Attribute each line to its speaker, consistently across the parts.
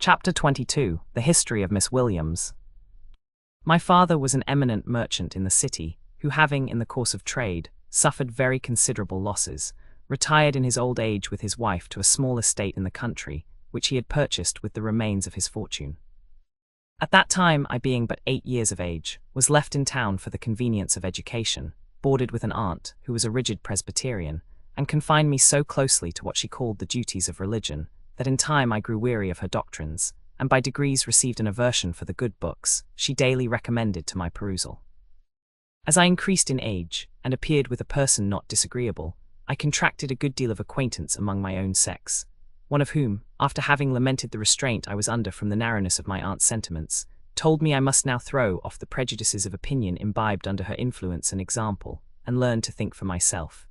Speaker 1: Chapter 22. The History of Miss Williams. My father was an eminent merchant in the city, who having, in the course of trade, suffered very considerable losses, retired in his old age with his wife to a small estate in the country, which he had purchased with the remains of his fortune. At that time, I being but 8 years of age, was left in town for the convenience of education, boarded with an aunt, who was a rigid Presbyterian, and confined me so closely to what she called the duties of religion, that in time I grew weary of her doctrines, and by degrees received an aversion for the good books she daily recommended to my perusal. As I increased in age, and appeared with a person not disagreeable, I contracted a good deal of acquaintance among my own sex, one of whom, after having lamented the restraint I was under from the narrowness of my aunt's sentiments, told me I must now throw off the prejudices of opinion imbibed under her influence and example, and learn to think for myself.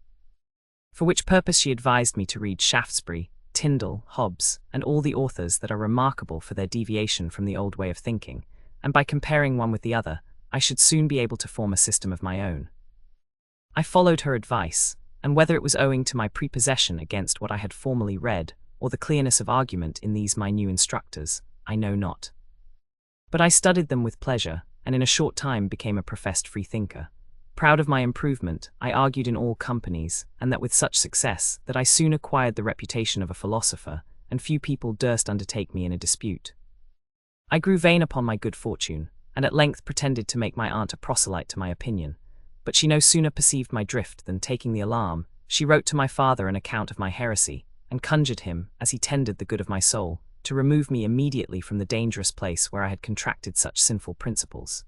Speaker 1: For which purpose she advised me to read Shaftesbury, Tyndall, Hobbes, and all the authors that are remarkable for their deviation from the old way of thinking, and by comparing one with the other, I should soon be able to form a system of my own. I followed her advice, and whether it was owing to my prepossession against what I had formerly read, or the clearness of argument in these my new instructors, I know not. But I studied them with pleasure, and in a short time became a professed freethinker. Proud of my improvement, I argued in all companies, and that with such success that I soon acquired the reputation of a philosopher, and few people durst undertake me in a dispute. I grew vain upon my good fortune, and at length pretended to make my aunt a proselyte to my opinion, but she no sooner perceived my drift than, taking the alarm, she wrote to my father an account of my heresy, and conjured him, as he tended the good of my soul, to remove me immediately from the dangerous place where I had contracted such sinful principles.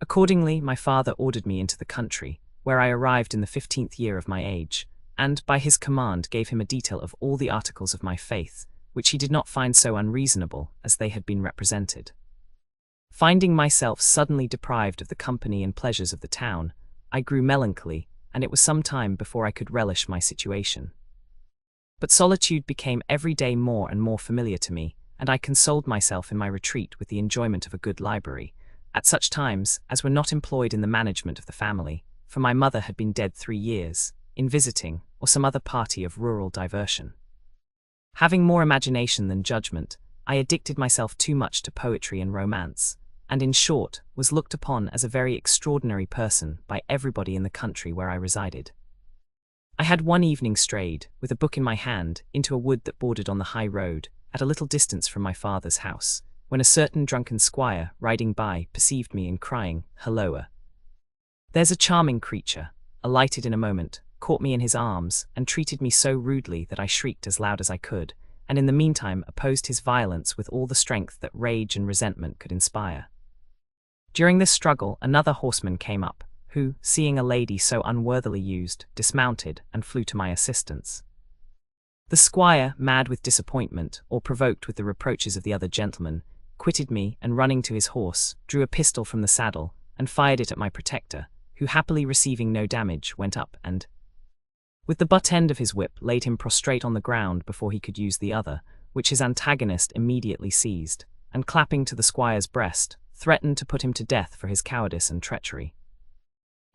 Speaker 1: Accordingly, my father ordered me into the country, where I arrived in the 15th year of my age, and, by his command, gave him a detail of all the articles of my faith, which he did not find so unreasonable as they had been represented. Finding myself suddenly deprived of the company and pleasures of the town, I grew melancholy, and it was some time before I could relish my situation. But solitude became every day more and more familiar to me, and I consoled myself in my retreat with the enjoyment of a good library, at such times as were not employed in the management of the family, for my mother had been dead 3 years, in visiting, or some other party of rural diversion. Having more imagination than judgment, I addicted myself too much to poetry and romance, and in short, was looked upon as a very extraordinary person by everybody in the country where I resided. I had one evening strayed, with a book in my hand, into a wood that bordered on the high road, at a little distance from my father's house, when a certain drunken squire, riding by, perceived me and crying, "Halloa! There's a charming creature," alighted in a moment, caught me in his arms, and treated me so rudely that I shrieked as loud as I could, and in the meantime opposed his violence with all the strength that rage and resentment could inspire. During this struggle another horseman came up, who, seeing a lady so unworthily used, dismounted and flew to my assistance. The squire, mad with disappointment, or provoked with the reproaches of the other gentleman, quitted me, and running to his horse, drew a pistol from the saddle, and fired it at my protector, who, happily receiving no damage, went up and, with the butt end of his whip, laid him prostrate on the ground before he could use the other, which his antagonist immediately seized, and clapping to the squire's breast, threatened to put him to death for his cowardice and treachery.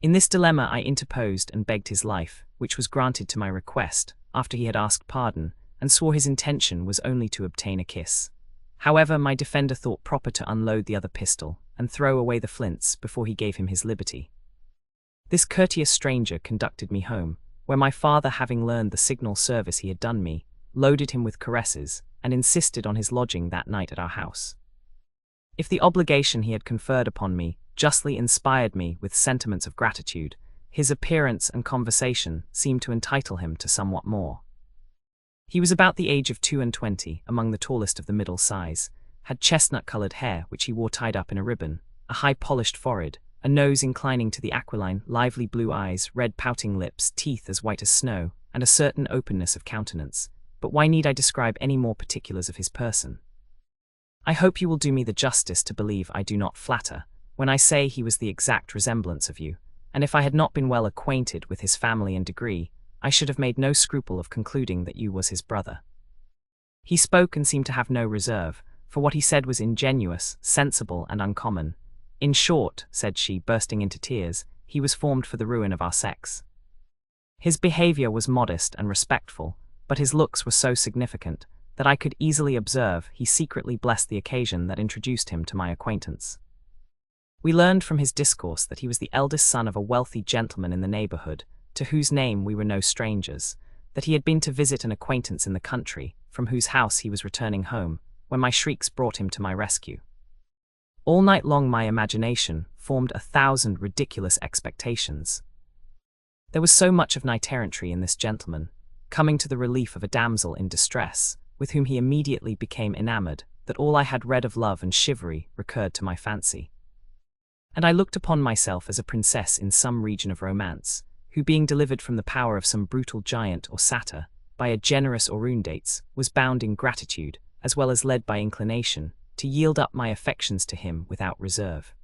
Speaker 1: In this dilemma I interposed and begged his life, which was granted to my request, after he had asked pardon, and swore his intention was only to obtain a kiss. However, my defender thought proper to unload the other pistol, and throw away the flints before he gave him his liberty. This courteous stranger conducted me home, where my father, having learned the signal service he had done me, loaded him with caresses, and insisted on his lodging that night at our house. If the obligation he had conferred upon me justly inspired me with sentiments of gratitude, his appearance and conversation seemed to entitle him to somewhat more. He was about the age of 22, among the tallest of the middle size, had chestnut-coloured hair which he wore tied up in a ribbon, a high polished forehead, a nose inclining to the aquiline, lively blue eyes, red pouting lips, teeth as white as snow, and a certain openness of countenance. But why need I describe any more particulars of his person? I hope you will do me the justice to believe I do not flatter, when I say he was the exact resemblance of you, and if I had not been well acquainted with his family and degree, I should have made no scruple of concluding that you was his brother. He spoke and seemed to have no reserve, for what he said was ingenuous, sensible, and uncommon. In short, said she, bursting into tears, he was formed for the ruin of our sex. His behaviour was modest and respectful, but his looks were so significant, that I could easily observe, he secretly blessed the occasion that introduced him to my acquaintance. We learned from his discourse that he was the eldest son of a wealthy gentleman in the neighborhood, to whose name we were no strangers, that he had been to visit an acquaintance in the country, from whose house he was returning home, when my shrieks brought him to my rescue. All night long my imagination formed 1,000 ridiculous expectations. There was so much of knight-errantry in this gentleman, coming to the relief of a damsel in distress, with whom he immediately became enamored, that all I had read of love and chivalry recurred to my fancy. And I looked upon myself as a princess in some region of romance, who, being delivered from the power of some brutal giant or satyr, by a generous Orundates, was bound in gratitude, as well as led by inclination, to yield up my affections to him without reserve.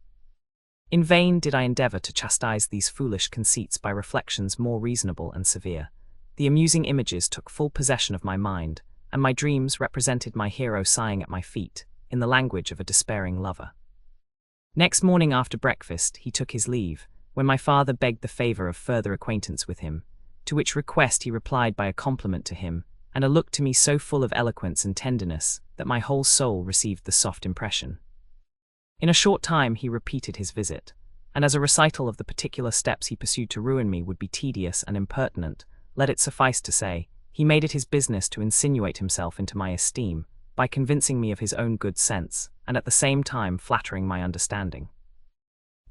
Speaker 1: In vain did I endeavour to chastise these foolish conceits by reflections more reasonable and severe. The amusing images took full possession of my mind, and my dreams represented my hero sighing at my feet, in the language of a despairing lover. Next morning after breakfast he took his leave, when my father begged the favour of further acquaintance with him, to which request he replied by a compliment to him, and a look to me so full of eloquence and tenderness that my whole soul received the soft impression. In a short time he repeated his visit, and as a recital of the particular steps he pursued to ruin me would be tedious and impertinent, let it suffice to say, he made it his business to insinuate himself into my esteem, by convincing me of his own good sense, and at the same time flattering my understanding.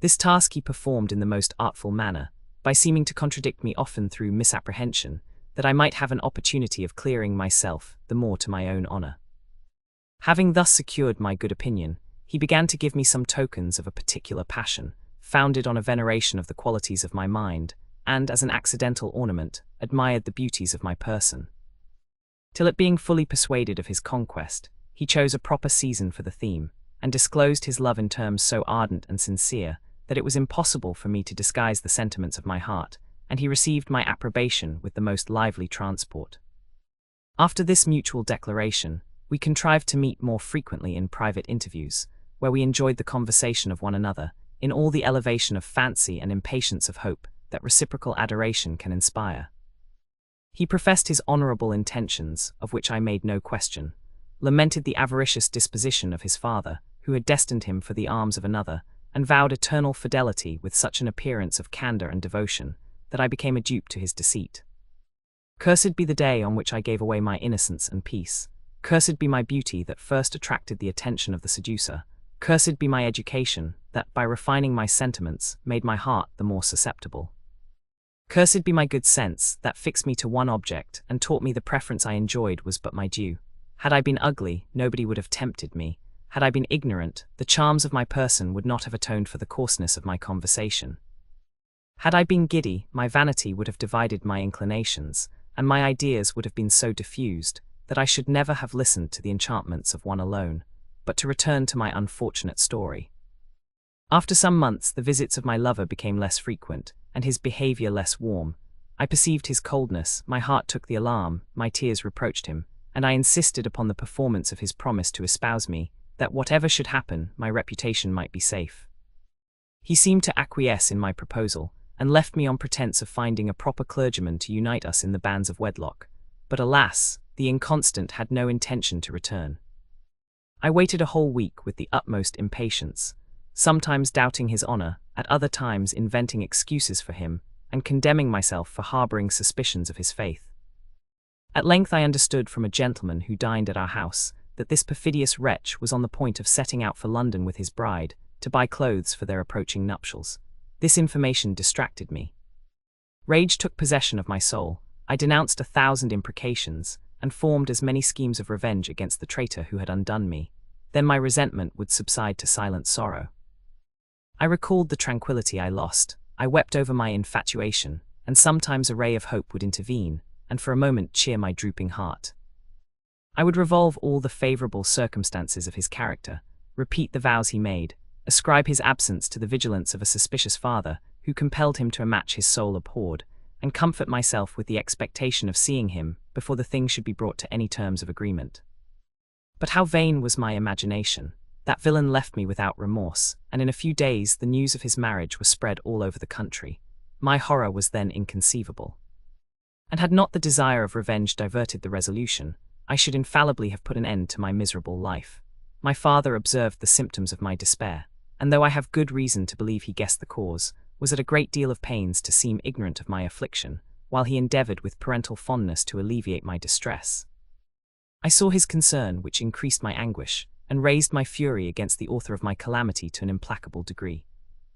Speaker 1: This task he performed in the most artful manner, by seeming to contradict me often through misapprehension, that I might have an opportunity of clearing myself the more to my own honour. Having thus secured my good opinion, he began to give me some tokens of a particular passion, founded on a veneration of the qualities of my mind, and, as an accidental ornament, admired the beauties of my person. Till it being fully persuaded of his conquest, he chose a proper season for the theme, and disclosed his love in terms so ardent and sincere, that it was impossible for me to disguise the sentiments of my heart, and he received my approbation with the most lively transport. After this mutual declaration, we contrived to meet more frequently in private interviews, where we enjoyed the conversation of one another, in all the elevation of fancy and impatience of hope that reciprocal adoration can inspire. He professed his honourable intentions, of which I made no question, lamented the avaricious disposition of his father, who had destined him for the arms of another, and vowed eternal fidelity with such an appearance of candour and devotion, that I became a dupe to his deceit. Cursed be the day on which I gave away my innocence and peace. Cursed be my beauty that first attracted the attention of the seducer. Cursed be my education, that, by refining my sentiments, made my heart the more susceptible. Cursed be my good sense, that fixed me to one object, and taught me the preference I enjoyed was but my due. Had I been ugly, nobody would have tempted me. Had I been ignorant, the charms of my person would not have atoned for the coarseness of my conversation. Had I been giddy, my vanity would have divided my inclinations, and my ideas would have been so diffused, that I should never have listened to the enchantments of one alone. But to return to my unfortunate story. After some months the visits of my lover became less frequent, and his behaviour less warm. I perceived his coldness, my heart took the alarm, my tears reproached him, and I insisted upon the performance of his promise to espouse me, that whatever should happen, my reputation might be safe. He seemed to acquiesce in my proposal, and left me on pretence of finding a proper clergyman to unite us in the bands of wedlock. But alas, the inconstant had no intention to return. I waited a whole week with the utmost impatience, sometimes doubting his honour, at other times inventing excuses for him, and condemning myself for harbouring suspicions of his faith. At length I understood from a gentleman who dined at our house that this perfidious wretch was on the point of setting out for London with his bride, to buy clothes for their approaching nuptials. This information distracted me. Rage took possession of my soul. I denounced 1,000 imprecations, and formed as many schemes of revenge against the traitor who had undone me. Then my resentment would subside to silent sorrow. I recalled the tranquillity I lost, I wept over my infatuation, and sometimes a ray of hope would intervene, and for a moment cheer my drooping heart. I would revolve all the favourable circumstances of his character, repeat the vows he made, ascribe his absence to the vigilance of a suspicious father, who compelled him to a match his soul abhorred, and comfort myself with the expectation of seeing him before the thing should be brought to any terms of agreement. But how vain was my imagination! That villain left me without remorse, and in a few days the news of his marriage was spread all over the country. My horror was then inconceivable. And had not the desire of revenge diverted the resolution, I should infallibly have put an end to my miserable life. My father observed the symptoms of my despair, and though I have good reason to believe he guessed the cause, was at a great deal of pains to seem ignorant of my affliction, while he endeavoured with parental fondness to alleviate my distress. I saw his concern, which increased my anguish, and raised my fury against the author of my calamity to an implacable degree.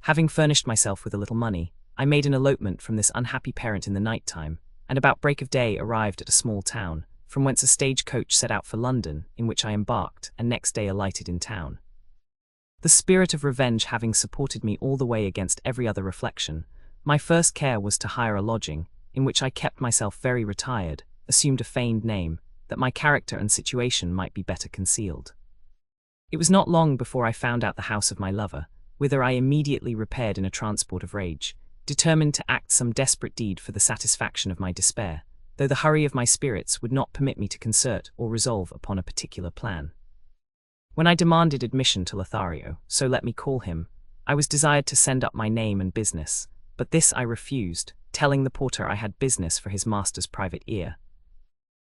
Speaker 1: Having furnished myself with a little money, I made an elopement from this unhappy parent in the night time, and about break of day arrived at a small town, from whence a stage-coach set out for London, in which I embarked, and next day alighted in town. The spirit of revenge having supported me all the way against every other reflection, my first care was to hire a lodging, in which I kept myself very retired, assumed a feigned name, that my character and situation might be better concealed. It was not long before I found out the house of my lover, whither I immediately repaired in a transport of rage, determined to act some desperate deed for the satisfaction of my despair, though the hurry of my spirits would not permit me to concert or resolve upon a particular plan. When I demanded admission to Lothario, so let me call him, I was desired to send up my name and business, but this I refused, telling the porter I had business for his master's private ear.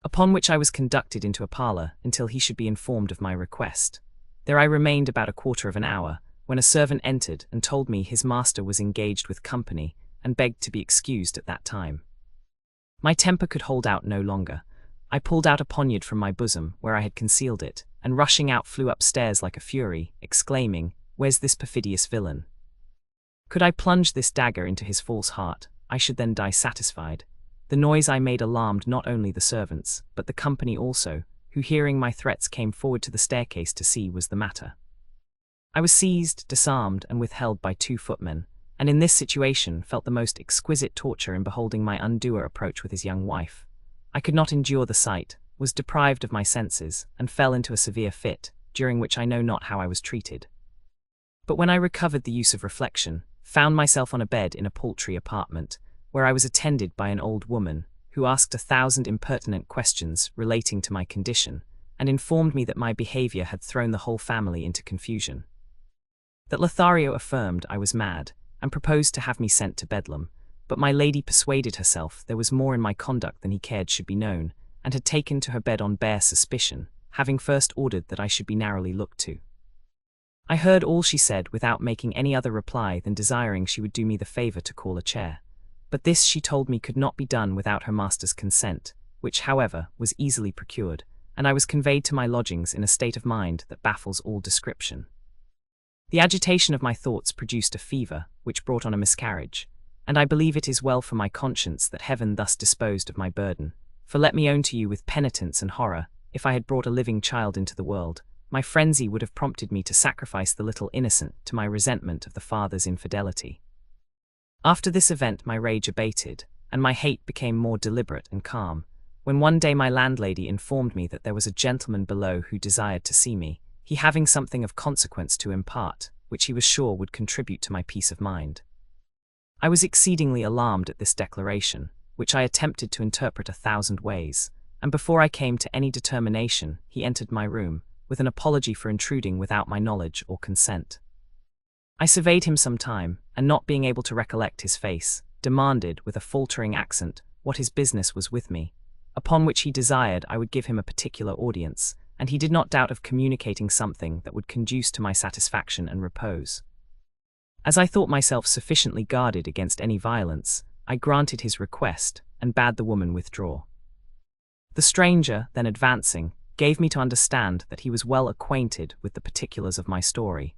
Speaker 1: Upon which I was conducted into a parlour until he should be informed of my request. There I remained about a quarter of an hour, when a servant entered and told me his master was engaged with company, and begged to be excused at that time. My temper could hold out no longer. I pulled out a poniard from my bosom, where I had concealed it, and rushing out flew upstairs like a fury, exclaiming, "Where's this perfidious villain? Could I plunge this dagger into his false heart, I should then die satisfied." The noise I made alarmed not only the servants, but the company also, who hearing my threats came forward to the staircase to see what was the matter. I was seized, disarmed, and withheld by 2 footmen, and in this situation felt the most exquisite torture in beholding my undoer approach with his young wife. I could not endure the sight, was deprived of my senses, and fell into a severe fit, during which I know not how I was treated. But when I recovered the use of reflection, found myself on a bed in a paltry apartment, where I was attended by an old woman, who asked 1,000 impertinent questions relating to my condition, and informed me that my behaviour had thrown the whole family into confusion. That Lothario affirmed I was mad, and proposed to have me sent to Bedlam, but my lady persuaded herself there was more in my conduct than he cared should be known, and had taken to her bed on bare suspicion, having first ordered that I should be narrowly looked to. I heard all she said without making any other reply than desiring she would do me the favour to call a chair. But this she told me could not be done without her master's consent, which, however, was easily procured, and I was conveyed to my lodgings in a state of mind that baffles all description. The agitation of my thoughts produced a fever, which brought on a miscarriage, and I believe it is well for my conscience that Heaven thus disposed of my burden, for let me own to you with penitence and horror, if I had brought a living child into the world, my frenzy would have prompted me to sacrifice the little innocent to my resentment of the father's infidelity. After this event my rage abated, and my hate became more deliberate and calm, when one day my landlady informed me that there was a gentleman below who desired to see me, he having something of consequence to impart, which he was sure would contribute to my peace of mind. I was exceedingly alarmed at this declaration, which I attempted to interpret 1,000 ways, and before I came to any determination he entered my room, with an apology for intruding without my knowledge or consent. I surveyed him some time, and not being able to recollect his face, demanded, with a faltering accent, what his business was with me, upon which he desired I would give him a particular audience, and he did not doubt of communicating something that would conduce to my satisfaction and repose. As I thought myself sufficiently guarded against any violence, I granted his request, and bade the woman withdraw. The stranger, then advancing, gave me to understand that he was well acquainted with the particulars of my story,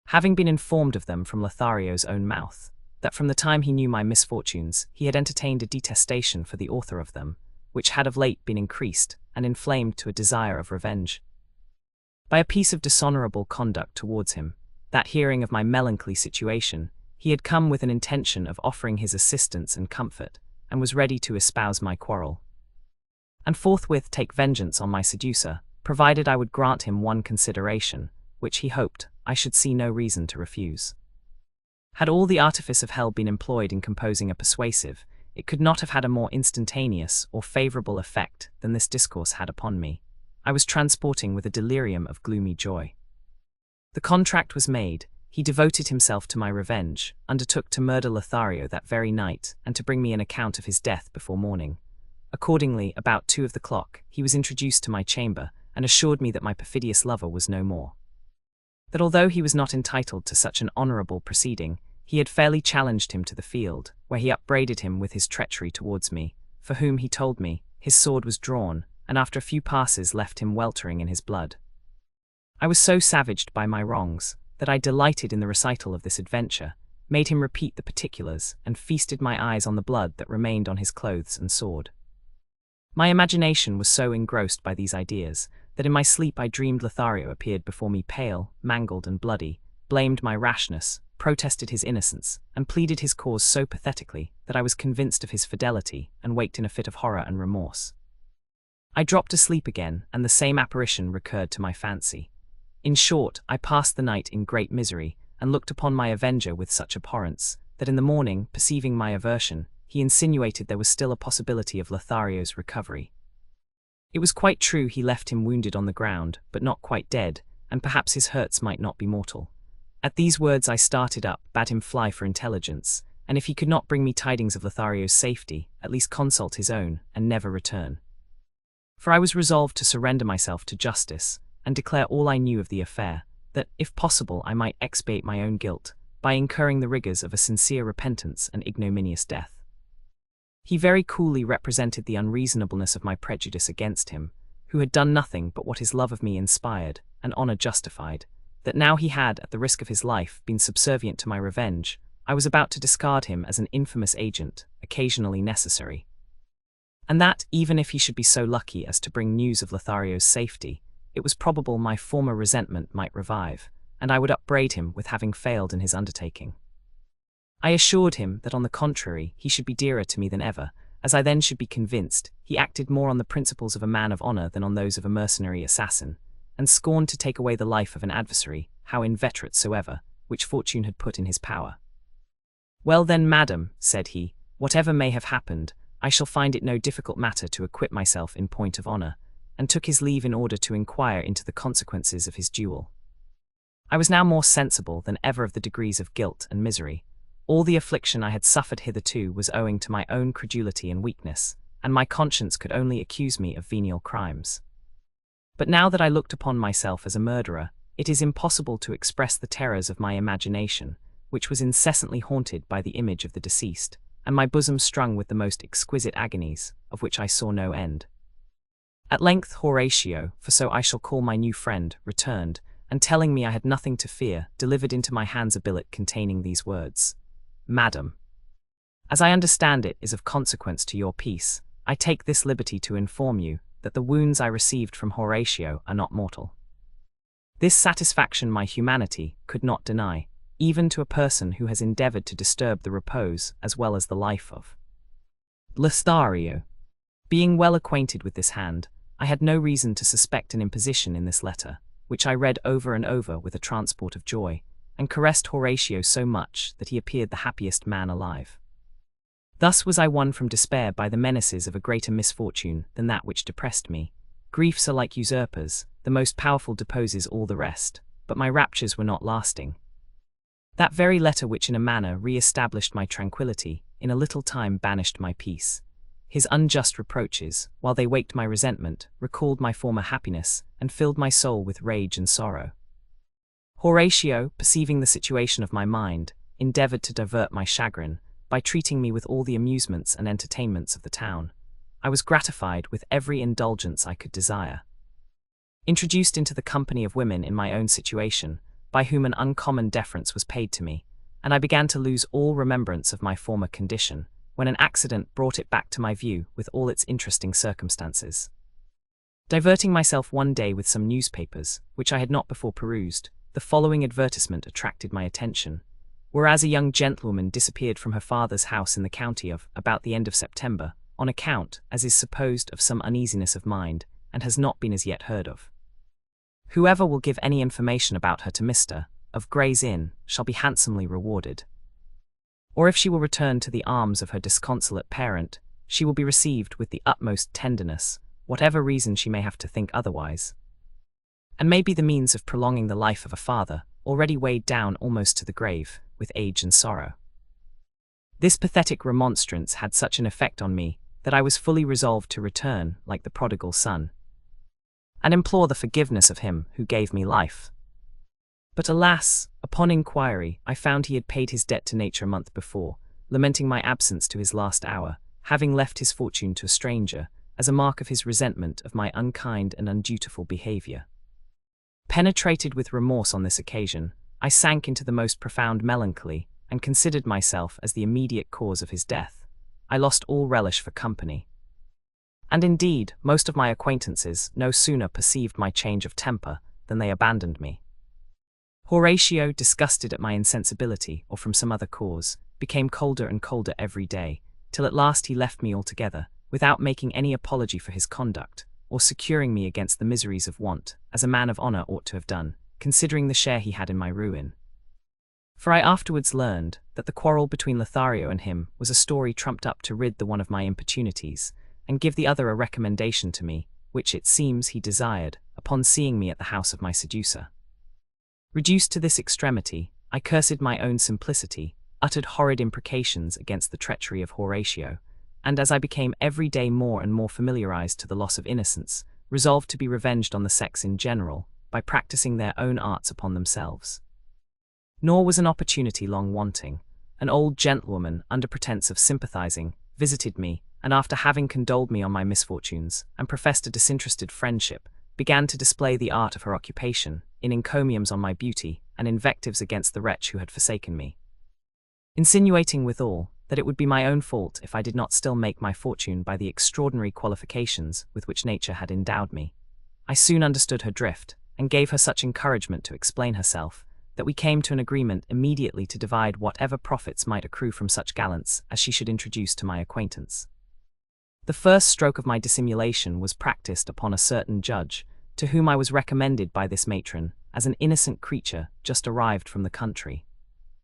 Speaker 1: having been informed of them from Lothario's own mouth, that from the time he knew my misfortunes he had entertained a detestation for the author of them, which had of late been increased and inflamed to a desire of revenge. By a piece of dishonourable conduct towards him, that hearing of my melancholy situation, he had come with an intention of offering his assistance and comfort, and was ready to espouse my quarrel, and forthwith take vengeance on my seducer, provided I would grant him one consideration, which he hoped I should see no reason to refuse. Had all the artifice of hell been employed in composing a persuasive, it could not have had a more instantaneous or favourable effect than this discourse had upon me. I was transporting with a delirium of gloomy joy. The contract was made, he devoted himself to my revenge, undertook to murder Lothario that very night, and to bring me an account of his death before morning. Accordingly, about 2 of the clock, he was introduced to my chamber, and assured me that my perfidious lover was no more. That although he was not entitled to such an honourable proceeding, he had fairly challenged him to the field, where he upbraided him with his treachery towards me, for whom, he told me, his sword was drawn, and after a few passes left him weltering in his blood. I was so savaged by my wrongs, that I delighted in the recital of this adventure, made him repeat the particulars, and feasted my eyes on the blood that remained on his clothes and sword. My imagination was so engrossed by these ideas, that in my sleep I dreamed Lothario appeared before me pale, mangled, and bloody, blamed my rashness, protested his innocence, and pleaded his cause so pathetically that I was convinced of his fidelity, and waked in a fit of horror and remorse. I dropped asleep again, and the same apparition recurred to my fancy. In short, I passed the night in great misery, and looked upon my avenger with such abhorrence, that in the morning, perceiving my aversion, he insinuated there was still a possibility of Lothario's recovery. It was quite true he left him wounded on the ground, but not quite dead, and perhaps his hurts might not be mortal. At these words I started up, bade him fly for intelligence, and if he could not bring me tidings of Lothario's safety, at least consult his own, and never return. For I was resolved to surrender myself to justice, and declare all I knew of the affair, that, if possible, I might expiate my own guilt, by incurring the rigours of a sincere repentance and ignominious death. He very coolly represented the unreasonableness of my prejudice against him, who had done nothing but what his love of me inspired, and honour justified, that now he had, at the risk of his life, been subservient to my revenge, I was about to discard him as an infamous agent, occasionally necessary. And that, even if he should be so lucky as to bring news of Lothario's safety, it was probable my former resentment might revive, and I would upbraid him with having failed in his undertaking. I assured him that on the contrary he should be dearer to me than ever, as I then should be convinced he acted more on the principles of a man of honour than on those of a mercenary assassin, and scorned to take away the life of an adversary, how inveterate soever, which fortune had put in his power. "Well then, madam," said he, "whatever may have happened, I shall find it no difficult matter to acquit myself in point of honour," and took his leave in order to inquire into the consequences of his duel. I was now more sensible than ever of the degrees of guilt and misery. All the affliction I had suffered hitherto was owing to my own credulity and weakness, and my conscience could only accuse me of venial crimes. But now that I looked upon myself as a murderer, it is impossible to express the terrors of my imagination, which was incessantly haunted by the image of the deceased, and my bosom strung with the most exquisite agonies, of which I saw no end. At length Horatio, for so I shall call my new friend, returned, and telling me I had nothing to fear, delivered into my hands a billet containing these words: "Madam, as I understand it is of consequence to your peace, I take this liberty to inform you that the wounds I received from Horatio are not mortal." This satisfaction my humanity could not deny, even to a person who has endeavoured to disturb the repose as well as the life of Lothario. Being well acquainted with this hand, I had no reason to suspect an imposition in this letter, which I read over and over with a transport of joy, and caressed Horatio so much that he appeared the happiest man alive. Thus was I won from despair by the menaces of a greater misfortune than that which depressed me. Griefs are like usurpers, the most powerful deposes all the rest, but my raptures were not lasting. That very letter which in a manner re-established my tranquillity, in a little time banished my peace. His unjust reproaches, while they waked my resentment, recalled my former happiness, and filled my soul with rage and sorrow. Horatio, perceiving the situation of my mind, endeavoured to divert my chagrin, by treating me with all the amusements and entertainments of the town. I was gratified with every indulgence I could desire. Introduced into the company of women in my own situation, by whom an uncommon deference was paid to me, and I began to lose all remembrance of my former condition, when an accident brought it back to my view with all its interesting circumstances. Diverting myself one day with some newspapers, which I had not before perused, the following advertisement attracted my attention: "Whereas a young gentlewoman disappeared from her father's house in the county of about the end of September, on account, as is supposed, of some uneasiness of mind, and has not been as yet heard of. Whoever will give any information about her to Mr. of Gray's Inn shall be handsomely rewarded. Or if she will return to the arms of her disconsolate parent, she will be received with the utmost tenderness, whatever reason she may have to think otherwise, and may be the means of prolonging the life of a father, already weighed down almost to the grave, with age and sorrow." This pathetic remonstrance had such an effect on me, that I was fully resolved to return, like the prodigal son, and implore the forgiveness of him who gave me life. But alas, upon inquiry, I found he had paid his debt to nature a month before, lamenting my absence to his last hour, having left his fortune to a stranger, as a mark of his resentment of my unkind and undutiful behavior. Penetrated with remorse on this occasion, I sank into the most profound melancholy, and considered myself as the immediate cause of his death. I lost all relish for company. And indeed, most of my acquaintances no sooner perceived my change of temper than they abandoned me. Horatio, disgusted at my insensibility, or from some other cause, became colder and colder every day, till at last he left me altogether, without making any apology for his conduct, or securing me against the miseries of want, as a man of honour ought to have done, considering the share he had in my ruin. For I afterwards learned that the quarrel between Lothario and him was a story trumped up to rid the one of my importunities, and give the other a recommendation to me, which it seems he desired, upon seeing me at the house of my seducer. Reduced to this extremity, I cursed my own simplicity, uttered horrid imprecations against the treachery of Horatio, and as I became every day more and more familiarized to the loss of innocence, resolved to be revenged on the sex in general, by practicing their own arts upon themselves. Nor was an opportunity long wanting. An old gentlewoman, under pretence of sympathizing, visited me, and after having condoled me on my misfortunes, and professed a disinterested friendship, began to display the art of her occupation, in encomiums on my beauty, and invectives against the wretch who had forsaken me, insinuating withal that it would be my own fault if I did not still make my fortune by the extraordinary qualifications with which nature had endowed me. I soon understood her drift, and gave her such encouragement to explain herself, that we came to an agreement immediately to divide whatever profits might accrue from such gallants as she should introduce to my acquaintance. The first stroke of my dissimulation was practiced upon a certain judge, to whom I was recommended by this matron as an innocent creature just arrived from the country.